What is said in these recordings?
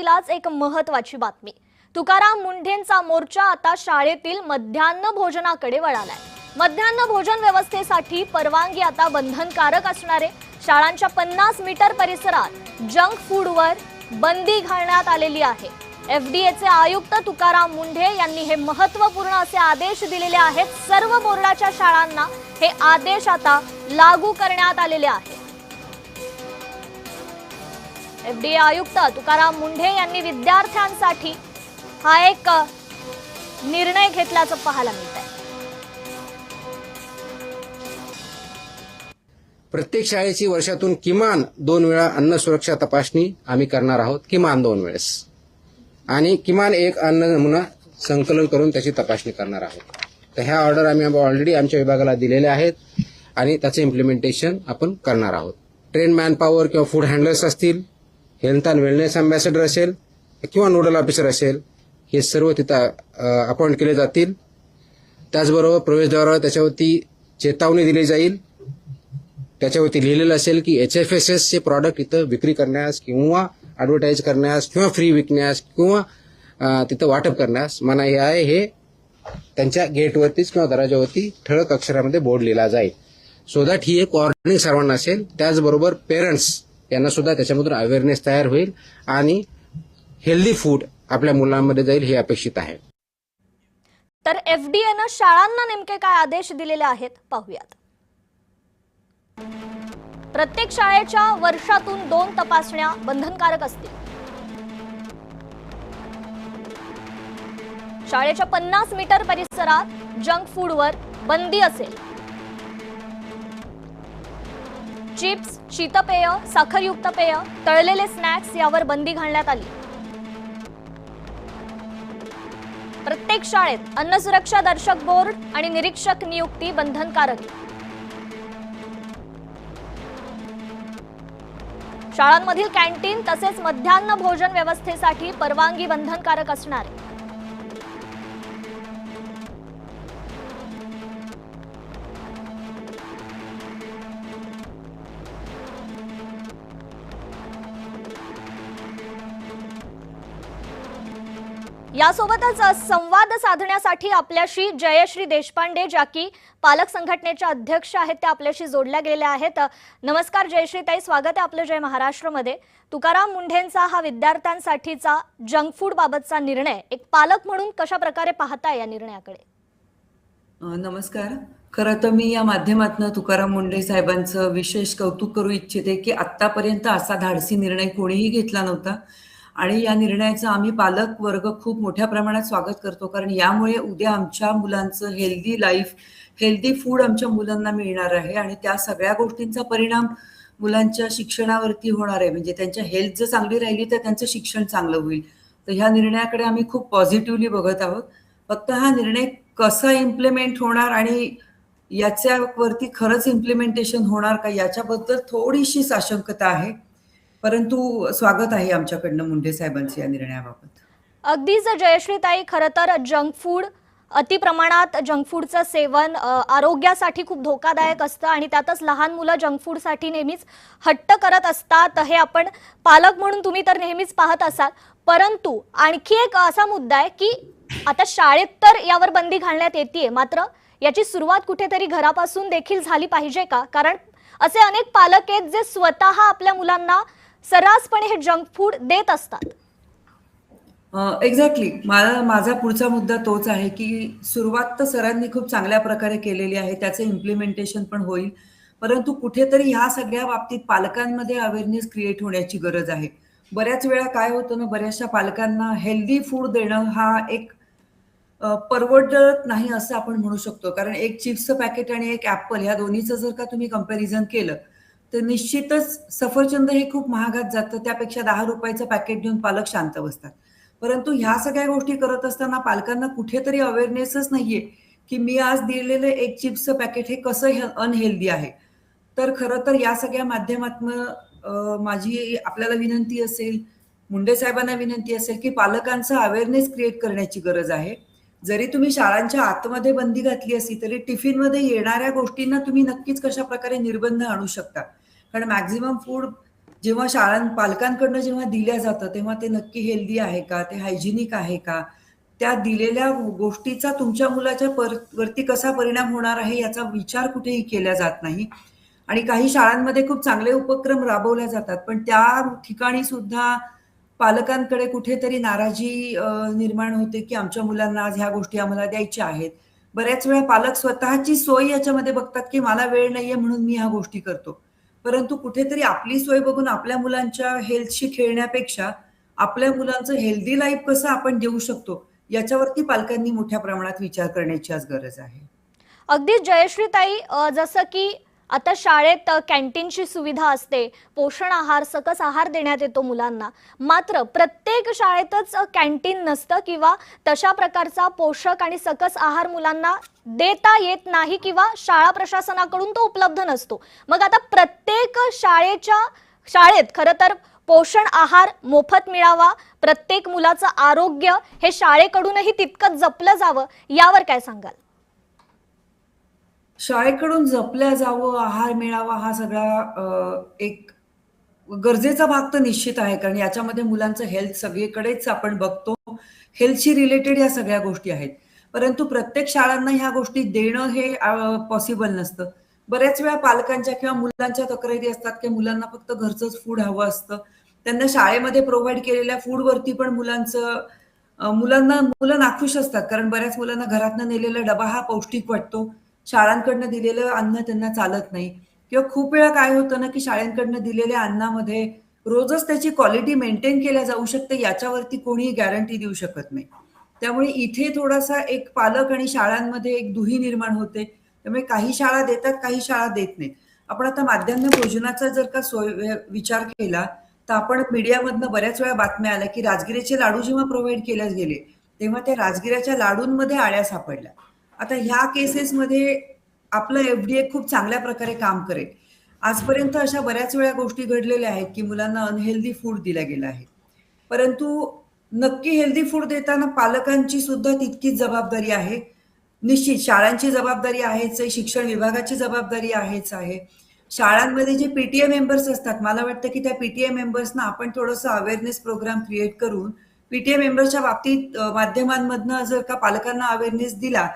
सुरुवातीलाच एक महत्त्वाची बातमी। तुकाराम मुंढेंचा मोर्चा आता शाळेतील मध्यान्ह भोजनाकडे वळालाय। मध्यान्ह भोजन व्यवस्थेसाठी परवानगी आता बंधनकारक असणार आहे। शाळांच्या 50 मीटर परिसरात जंक फूडवर बंदी घालण्यात आलेली आहे। एफडीएचे आयुक्त तुकाराम मुंढे यांनी हे महत्त्वपूर्ण असे आदेश दिलेले आहेत। सर्व बोर्डाच्या शाळांना हे आदेश आता लागू करण्यात आलेले आहेत। एफडीए आयुक्त तुकाराम मुंढे यांनी विद्यार्थ्यांसाठी हा एक निर्णय घेतल्याचं पाहायला मिळतंय। प्रत्येक शाळेची वर्षातून किमान 2 वेळा अन्न सुरक्षा तपासणी आम्ही करणार आहोत, किमान 2 वेळेस, आणि किमान एक अन्न नमुना संकलन करून त्याची तपासणी करणार आहोत। तर ह्या ऑर्डर आम्ही ऑलरेडी आमच्या विभागाला दिलेल्या आहेत आणि त्याचे इम्प्लिमेंटेशन आपण करणार आहोत। ट्रेन मॅनपॉवर किंवा फूड हँडलर्स असतील, हेल्थ अँड वेलनेस अँबॅसेडर असेल किंवा नोडल ऑफिसर असेल, हे सर्व तिथं अपॉइंट केले जातील। त्याचबरोबर प्रवेशद्वारावर त्याच्यावरती चेतावणी दिली जाईल। त्याच्यावरती लिहिलेलं असेल की HFSS चे प्रॉडक्ट इथं विक्री करण्यास किंवा ॲडव्हर्टाईज करण्यास किंवा फ्री विकण्यास किंवा तिथं वाटप करण्यास मनाई आहे, हे त्यांच्या गेटवरतीच किंवा दरवाजावरती ठळक अक्षरामध्ये बोर्ड लिहिला जाईल। सो दॅट ही एक वॉर्निंग सर्वांना असेल। त्याचबरोबर पेरेंट्स यांना सुद्धा त्याच्यामधून अवेअरनेस तयार होईल आणि हेल्दी फूड आपल्या मुलांमध्ये जाईल, हे अपेक्षित आहे। तर एफडीएनं शाळांना नेमके काय आदेश दिलेले आहेत पाहूयात। प्रत्येक शाळेच्या वर्षातून 2 तपासण्या बंधनकारक असतील। शाळेच्या 50 मीटर परिसरात जंक फूडवर बंदी असेल। चिप्स, शीतपेय, साखरयुक्त पेय, तळलेले स्नॅक्स यावर बंदी घालण्यात आली। प्रत्येक शाळेत अन्न सुरक्षा दर्शक बोर्ड आणि निरीक्षक नियुक्ती बंधनकारक आहे। शाळांमधील कॅन्टीन तसेच मध्यान्ह भोजन व्यवस्थेसाठी परवानगी बंधनकारक असणार आहे। यासोबतच संवाद साधण्यासाठी आपल्याशी जयश्री देशपांडे, ज्या की पालक संघटनेच्या अध्यक्ष आहेत, त्या आपल्याशी जोडल्या गेलेल्या आहेत। नमस्कार जयश्री ताई, स्वागत आहे आपलं जय महाराष्ट्रमध्ये। तुकाराम मुंढेंचा हा विद्यार्थ्यांसाठीचा जंक फूड बाबतचा निर्णय एक पालक म्हणून कशा प्रकारे पाहताय या निर्णयाकडे? नमस्कार। खरं तर मी या माध्यमातून तुकाराम मुंढे साहेबांचं विशेष कौतुक करू इच्छिते की आतापर्यंत असा धाडसी निर्णय कोणीही घेतला नव्हता आणि या निर्णयाचं आम्ही पालक वर्ग खूप मोठ्या प्रमाणात स्वागत करतो। कारण यामुळे उद्या आमच्या मुलांचं हेल्दी लाईफ, हेल्दी फूड आमच्या मुलांना मिळणार आहे आणि त्या सगळ्या गोष्टींचा परिणाम मुलांच्या शिक्षणावरती होणार आहे। म्हणजे त्यांच्या हेल्थ जर चांगली राहिली तर त्यांचं शिक्षण चांगलं होईल। तर ह्या निर्णयाकडे आम्ही खूप पॉझिटिव्हली बघत आहोत। फक्त हा निर्णय कसा इम्प्लिमेंट होणार आणि याच्यावरती खरंच इम्प्लिमेंटेशन होणार का याच्याबद्दल थोडीशी साशंकता आहे, परंतु स्वागत आहे आमच्याकडनं मुंढे साहेबांचं या निर्णयाबाबत। अगदीच जयश्री ताई, खरं तर जंक फूड अति प्रमाणात जंक फूडचं सेवन आरोग्यासाठी खूप धोकादायक असतं आणि त्यातच लहान मुलं जंक फूडसाठी नेहमीच हट्ट करत असतात। हे आपण पालक म्हणून तुम्ही तर नेहमीच पाहत असाल, परंतु आणखी एक असा मुद्दा आहे की आता शाळेत तर यावर बंदी घालण्यात येते, मात्र याची सुरुवात कुठेतरी घरापासून देखील झाली पाहिजे का? कारण असे अनेक पालक आहेत जे स्वतः आपल्या मुलांना सर्रासपणे हे जंक फूड देत असतात। एक्झॅक्टली, माझा पुढचा मुद्दा तोच आहे की सुरुवात तर सरांनी खूप चांगल्या प्रकारे केलेली आहे, त्याचं इम्प्लिमेंटेशन पण होईल, परंतु कुठेतरी ह्या सगळ्या बाबतीत पालकांमध्ये अवेअरनेस क्रिएट होण्याची गरज आहे। बऱ्याच वेळा काय होतं ना, बऱ्याचशा पालकांना हेल्दी फूड देणं हा एक परवडत नाही असं आपण म्हणू शकतो। कारण एक चिप्सचं पॅकेट आणि एक ऍपल ह्या दोन्हीचं जर का तुम्ही कंपॅरिझन केलं तर निश्चितच सफरचंद हे खूप महागात जातं, त्यापेक्षा 10 रुपयाचं पॅकेट घेऊन पालक शांत बसतात। परंतु ह्या सगळ्या गोष्टी करत असताना पालकांना कुठेतरी अवेअरनेसच नाहीये की मी आज दिलेलं एक चिप्सचं पॅकेट हे कसं अनहेल्दी आहे। तर खरं तर या सगळ्या माध्यमातून माझी आपल्याला विनंती असेल, मुंढे साहेबांना विनंती असेल की पालकांचं अवेअरनेस क्रिएट करण्याची गरज आहे। जरी तुम्ही शाळांच्या आतमध्ये बंदी घातली असली तरी टिफिनमध्ये येणाऱ्या गोष्टींना तुम्ही नक्कीच कशा प्रकारे निर्बंध आणू शकता। कारण मॅक्झिमम फूड जेव्हा पालकांकडनं जेव्हा दिल्या जातं तेव्हा ते नक्की हेल्दी आहे का, ते हायजिनिक आहे का, त्या दिलेल्या गोष्टीचा तुमच्या मुलाच्या वरती कसा परिणाम होणार आहे याचा विचार कुठेही केला जात नाही. आणि काही शाळांमध्ये खूप चांगले उपक्रम राबवले जातात, पण त्या ठिकाणी सुद्धा पालकांकडे कुठेतरी नाराजी निर्माण होते की आमच्या मुलांना आज ह्या गोष्टी आम्हाला द्यायच्या आहेत. बऱ्याच वेळा पालक स्वतःची सोय याच्यामध्ये बघतात की मला वेळ नाहीये म्हणून मी ह्या गोष्टी करतो. परंतु कुठेतरी आपली सोय बघून आपल्या मुलांच्या हेल्थशी खेळण्यापेक्षा आपल्या मुलांचं हेल्दी लाईफ कसं आपण देऊ शकतो याच्यावरती पालकांनी मोठ्या प्रमाणात विचार करण्याची आज गरज आहे. अगदीच जयश्रीताई, जसं की आता शाळेत कॅन्टीनची सुविधा असते, पोषण आहार, सकस आहार देण्यात येतो मुलांना. मात्र प्रत्येक शाळेतच कॅन्टीन नसतं किंवा तशा प्रकारचा पोषक आणि सकस आहार मुलांना देता येत नाही किंवा शाळा प्रशासनाकडून तो उपलब्ध नसतो. मग आता प्रत्येक शाळेत खरं तर पोषण आहार मोफत मिळावा, प्रत्येक मुलाचं आरोग्य हे शाळेकडूनही तितकंच जपलं जावं, यावर काय सांगाल? शाळेकडून जपल्या जावं, आहार मिळावा हा सगळा एक गरजेचा भाग तर निश्चित आहे, कारण याच्यामध्ये मुलांचं हेल्थ सगळीकडेच आपण बघतो. हेल्थशी रिलेटेड या सगळ्या गोष्टी आहेत. परंतु प्रत्येक शाळांना ह्या गोष्टी देणं हे पॉसिबल नसतं. बऱ्याच वेळा पालकांच्या किंवा मुलांच्या तक्रारी असतात की मुलांना फक्त घरचंच फूड हवं असतं. त्यांना शाळेमध्ये प्रोव्हाइड केलेल्या फूडवरती पण मुलं नाखुश असतात, कारण बऱ्याच मुलांना घरातनं नेलेला डबा हा पौष्टिक वाटतो. शाळांकडनं दिलेलं अन्न त्यांना चालत नाही. किंवा खूप वेळा काय होतं ना, की शाळांकडनं दिलेल्या अन्नामध्ये रोजच त्याची क्वालिटी मेंटेन केल्या जाऊ शकते याच्यावरती कोणीही गॅरंटी देऊ शकत नाही. त्यामुळे इथे थोडासा एक पालक आणि शाळांमध्ये एक दुही निर्माण होते. त्यामुळे काही शाळा देतात, काही शाळा देत नाहीत. आपण आता माध्यान्ह भोजनाचा जर का विचार केला तर आपण मीडियामधनं बऱ्याच वेळा बातम्या आल्या की राजगिऱ्याचे लाडू जेव्हा प्रोव्हाइड केले गेले तेव्हा त्या राजगिऱ्याच्या लाडूंमध्ये आळ्या सापडल्या. आता ह्या केसेसमध्ये आपलं FDA खूप चांगल्या प्रकारे काम करेल. आजपर्यंत अशा बऱ्याच वेळा गोष्टी घडलेल्या आहेत की मुलांना अनहेल्दी फूड दिलं गेलं आहे. परंतु नक्की हेल्दी फूड देताना पालकांची सुद्धा तितकीच जबाबदारी आहे. निश्चित शाळांची जबाबदारी आहेच आहे, शिक्षण विभागाची जबाबदारी आहेच आहे. शाळांमध्ये जे PTA मेंबर्स असतात, मला वाटतं की त्या PTA मेंबर्सना आपण थोडंसं अवेअरनेस प्रोग्राम क्रिएट करून PTA मेंबरच्या बाबतीत माध्यमांमधनं जर का पालकांना अवेअरनेस दिला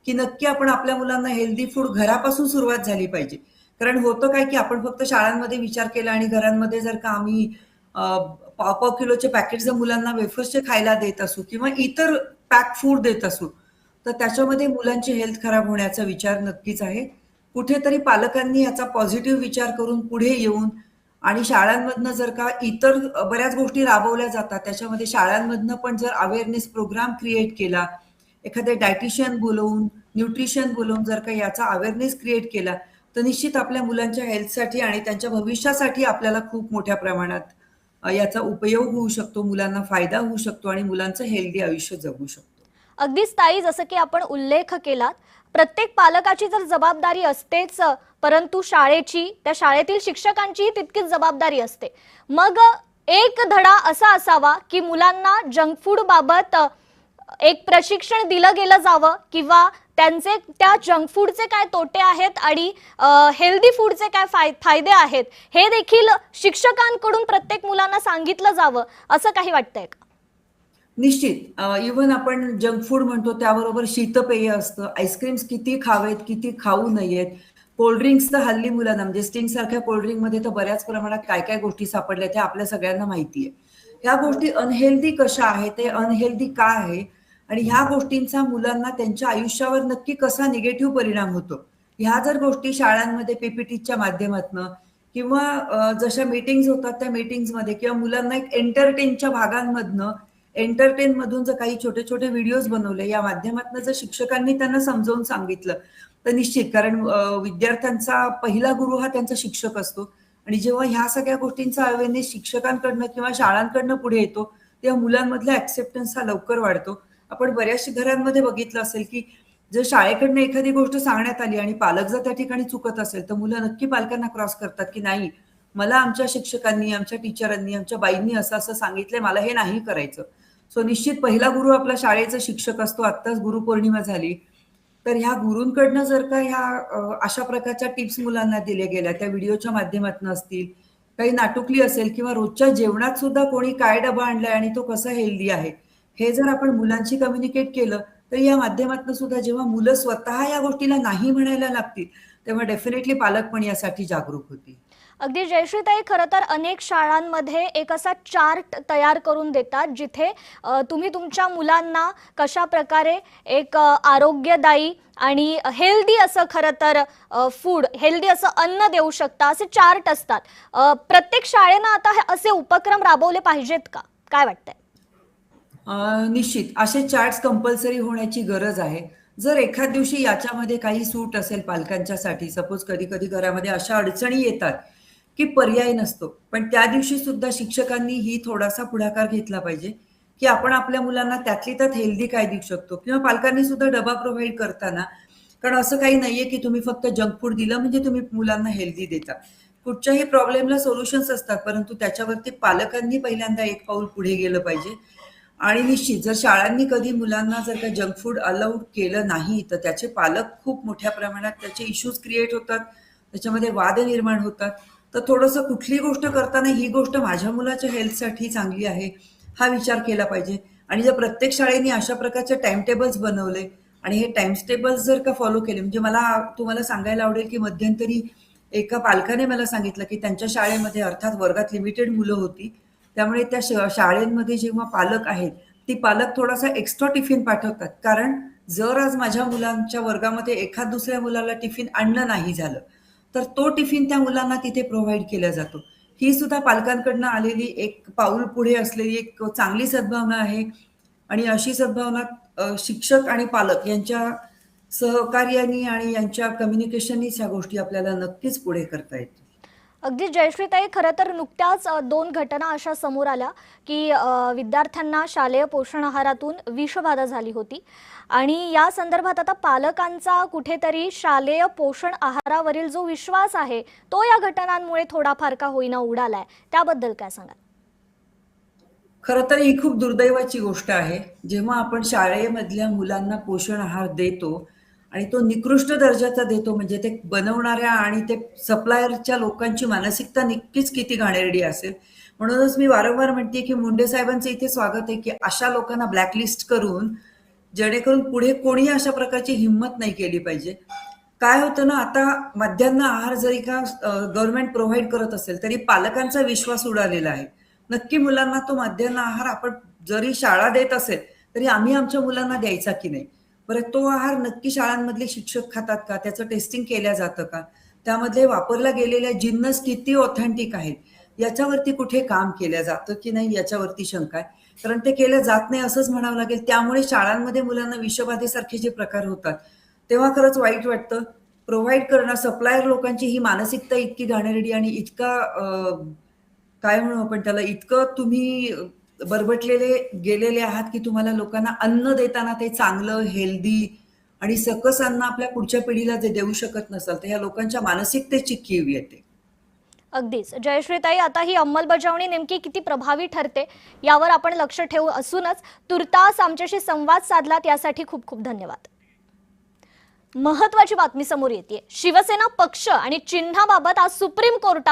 की नक्की आपण आपल्या मुलांना हेल्दी फूड घरापासून सुरुवात झाली पाहिजे. कारण होतं काय की आपण फक्त शाळांमध्ये विचार केला आणि घरांमध्ये जर का आम्ही पाव किलोचे पॅकेट जर मुलांना वेफर्सचे खायला देत असू किंवा इतर पॅक फूड देत असू तर त्याच्यामध्ये मुलांची हेल्थ खराब होण्याचा विचार नक्कीच आहे. कुठेतरी पालकांनी याचा पॉझिटिव्ह विचार करून पुढे येऊन आणि शाळांमधनं जर का इतर बऱ्याच गोष्टी राबवल्या जातात त्याच्यामध्ये शाळांमधनं पण जर अवेअरनेस प्रोग्राम क्रिएट केला, एखादे डायटिशियन बोलवून, न्यूट्रिशन बोलवून जर का याचा अवेअरनेस क्रिएट केला तर निश्चित आपल्या मुलांच्या हेल्थसाठी आणि त्यांच्या भविष्यासाठी आपल्याला खूप मोठ्या प्रमाणात याचा उपयोग होऊ शकतो, मुलांना फायदा होऊ शकतो आणि मुलांचं हेल्दी आयुष्य जगू शकतो. अगदीच ताई, जसं की आपण उल्लेख केलात, प्रत्येक पालकाची तर जबाबदारी असतेच, परंतु शाळेची, त्या शाळेतील शिक्षकांचीही तितकीच जबाबदारी असते. मग एक धडा असा असावा की मुलांना जंक फूड बाबत एक प्रशिक्षण दिलं गेलं जावं किंवा त्या जंक फूडचे काय तोटे आहेत आणि हेल्दी फूडचे काय फायदे आहेत हे देखील शिक्षकांकडून प्रत्येक मुलांना सांगितलं जावं, असं काही वाटतंय का? निश्चित. इव्हन आपण जंक फूड म्हणतो त्याबरोबर शीतपेय असतं. आईस्क्रीम्स किती खावेत, किती खाऊ नयेत. कोल्ड्रिंक्स तर हल्ली मुलांना म्हणजे स्टिंग सारख्या कोल्ड्रिंकमध्ये तर बऱ्याच प्रमाणात काय काय गोष्टी सापडल्या हे आपल्या सगळ्यांना माहिती आहे. ह्या गोष्टी अनहेल्दी कशा आहेत, ते अनहेल्दी का आहे आणि ह्या गोष्टींचा मुलांना त्यांच्या आयुष्यावर नक्की कसा निगेटिव्ह परिणाम होतो. ह्या जर गोष्टी शाळांमध्ये PPTच्या माध्यमातनं किंवा जशा मीटिंग्स होतात त्या मीटिंग्समध्ये किंवा मुलांना एक एंटरटेनच्या भागांमधनं एंटरटेन मधून जर काही छोटे छोटे व्हिडिओज बनवले या माध्यमातून जर शिक्षकांनी त्यांना समजावून सांगितलं तर निश्चित, कारण विद्यार्थ्यांचा पहिला गुरु हा त्यांचा शिक्षक असतो आणि जेव्हा ह्या सगळ्या गोष्टींचा अवेअरनेस शिक्षकांकडनं किंवा शाळांकडनं पुढे येतो तेव्हा मुलांमधला ऍक्सेप्टन्स हा लवकर वाढतो. आपण बऱ्याचशा घरांमध्ये बघितलं असेल की जर शाळेकडनं एखादी गोष्ट सांगण्यात आली आणि पालक जर त्या ठिकाणी चुकत असेल तर मुलं नक्की पालकांना क्रॉस करतात की नाही, मला आमच्या शिक्षकांनी, आमच्या टीचरांनी, आमच्या बाईंनी असं असं सांगितलंय, मला हे नाही करायचं. सो निश्चित पहिला गुरु आपला शाळेचा शिक्षक असतो. आत्ताच गुरुपौर्णिमा झाली तर ह्या गुरूंकडनं जर का ह्या अशा प्रकारच्या टिप्स मुलांना दिल्या गेल्या, त्या व्हिडिओच्या माध्यमातून असतील काही नाटुकली असेल किंवा रोजच्या जेवणात सुद्धा कोणी काय डबा आणलाय आणि तो कसा हेल्दी आहे, हे जर आपण मुलांशी कम्युनिकेट केलं तर या माध्यमातून सुद्धा जेव्हा मुलं स्वतः या गोष्टीला नाही म्हणायला लागतील तेव्हा डेफिनेटली पालक पण यासाठी जागरूक होतील. अगदी जयश्रीताई, खरं तर अनेक शाळांमध्ये एक असा चार्ट तयार करून देतात जिथे तुम्ही तुमच्या मुलांना कशा प्रकारे एक आरोग्यदायी आणि हेल्दी असं खरं तर फूड, हेल्दी असं अन्न देऊ शकता, असे चार्ट असतात. प्रत्येक शाळेनं आता असे उपक्रम राबवले पाहिजेत का, काय वाटतंय? निश्चित असे चार्ट्स कंपल्सरी होण्याची गरज आहे. जर एखाद दिवशी याच्यामध्ये काही सूट असेल पालकांच्यासाठी, सपोज कधी कधी घरामध्ये अशा अडचणी येतात की पर्याय नसतो, पण त्या दिवशी सुद्धा शिक्षकांनी ही थोडासा पुढाकार घेतला पाहिजे की आपण आपल्या मुलांना त्यातली त्यात हेल्दी काय देऊ शकतो, किंवा पालकांनी सुद्धा डबा प्रोव्हाइड करताना, कारण असं काही नाहीये की तुम्ही फक्त जंक फूड दिलं म्हणजे तुम्ही मुलांना हेल्दी देता. कुठच्याही प्रॉब्लेमला सोल्युशन्स असतात, परंतु त्याच्यावरती पालकांनी पहिल्यांदा एक पाऊल पुढे गेलं पाहिजे. आणि निश्चित जर शाळांनी कधी मुलांना जर का जंक फूड अलाउड केलं नाही तर त्याचे पालक खूप मोठ्या प्रमाणात त्याचे इश्यूज क्रिएट होतात, त्याच्यामध्ये वाद निर्माण होतात. तर थोडंसं कुठली गोष्ट करताना ही गोष्ट माझ्या मुलाच्या हेल्थसाठी चांगली आहे हा विचार केला पाहिजे. आणि जर प्रत्येक शाळेने अशा प्रकारचे टाइम टेबल्स बनवले आणि हे टाइम टेबल्स जर का फॉलो केले, म्हणजे मला तुम्हाला सांगायला आवडेल की मध्यंतरी एका पालकाने मला सांगितलं की त्यांच्या शाळेमध्ये, अर्थात वर्गात लिमिटेड मुलं होती, त्यामुळे त्या शाळेमध्ये जेव्हा पालक आहेत ती पालक थोडासा एक्स्ट्रा टिफिन पाठवतात, कारण जर आज माझ्या मुलांच्या वर्गामध्ये एखाद दुसऱ्या मुलाला टिफिन आणणं नाही झालं तर तो टिफिन त्या मुलांना तिथे प्रोव्हाइड केला जातो. ही सुद्धा पालकांकडनं आलेली एक पाऊल पुढे असलेली एक चांगली सद्भावना आहे. आणि अशी सद्भावना शिक्षक आणि पालक यांच्या सहकार्याने आणि यांच्या कम्युनिकेशननीच ह्या गोष्टी आपल्याला नक्कीच पुढे करता येतील. अगदी जयश्रीताई, खरं तर नुकत्याच 2 घटना अशा समोर आल्या की विद्यार्थ्यांना शालेय पोषण आहारातून विषबाधा झाली होती आणि या संदर्भात आता पालकांचा कुठेतरी शालेय पोषण आहारावरील जो विश्वास आहे तो या घटनांमुळे थोडाफार का होईना उडालाय, त्याबद्दल काय सांगाल? खरं तर ही खूप दुर्दैवाची गोष्ट आहे. जेव्हा आपण शाळेमधल्या मुलांना पोषण आहार देतो आणि तो निकृष्ट दर्जाचा देतो, म्हणजे ते बनवणाऱ्या आणि ते सप्लायरच्या लोकांची मानसिकता नक्कीच किती घाणेरडी असेल. म्हणूनच मी वारंवार म्हणते की मुंडे साहेबांचं इथे स्वागत आहे की अशा लोकांना ब्लॅकलिस्ट करून, जेणेकरून पुढे कोणी अशा प्रकारची हिंमत नाही केली पाहिजे. काय होतं ना, आता माध्यान्ह आहार जरी का गव्हर्नमेंट प्रोव्हाइड करत असेल तरी पालकांचा विश्वास उडालेला आहे. नक्की मुलांना तो माध्यान्ह आहार आपण जरी शाळा देत असेल तरी आम्ही आमच्या मुलांना द्यायचा की नाही, बरं तो आहार नक्की शाळांमधले शिक्षक खातात का, त्याचं टेस्टिंग केलं जातं का, त्यामध्ये वापरल्या गेलेल्या जिन्नस किती ऑथेंटिक आहेत याच्यावरती कुठे काम केलं जातं की नाही याच्यावरती शंका आहे. कारण ते केलं जात नाही असंच म्हणावं लागेल. त्यामुळे शाळांमध्ये मुलांना विषबाधेसारखे जे प्रकार होतात तेव्हा खरंच वाईट वाटतं. प्रोव्हाइड करणं, सप्लायर लोकांची ही मानसिकता इतकी घाणेरडी आणि इतका काय म्हणू आपण त्याला, इतकं तुम्ही बरबटलेले गेलेले आहात की तुम्हाला लोकांना अन्न देताना ते चांगलं, हेल्दी आणि सकस अन्न आपल्या पुढच्या पिढीला जे देऊ शकत नसाल तर ह्या लोकांच्या मानसिकतेची कीव येते. अगदीच जयश्रीताई, आता ही अंमलबजावणी नेमकी किती प्रभावी ठरते यावर आपण लक्ष ठेवू असूनच तुर्तास आमच्याशी संवाद साधलात यासाठी खूप खूप धन्यवाद. महत्त्वाची बातमी समोर येते. शिवसेना पक्ष आणि चिन्हाबाबत आज सुप्रीम कोर्टात